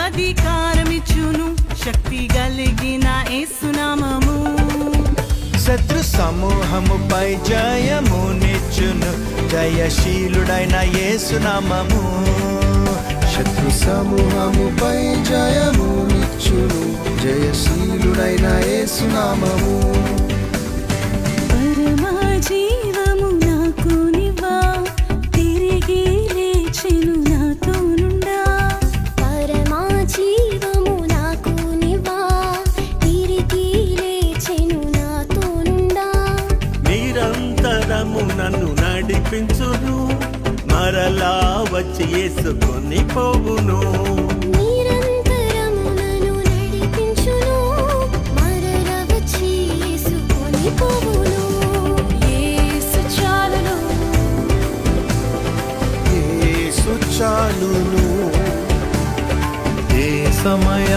అధికారమిచ్చును శక్తి కలిగిన యేసునామము శత్రు సమూహముపై జయమునిచ్చును జయశీలుడైన యేసునామము శత్రు సమూహముపై జయమునిచ్చును జయశీలుడైన యేసునామము పరమా జీవము నాకు నివ్వా తిరిగి లేచెను నాతో నుండా పరమా జీవము నాకు నివ్వా తిరిగి లేచెను నాతో నుండా నిరంతరము నన్ను నడిపించును మరలా వచ్చి యేసుకొని పోవును నిరంతరము నన్ను నడిపించును మరల వచ్చి యేసుకొని పోవును యేసు చాలును యేసు చాలును ఏ సమయ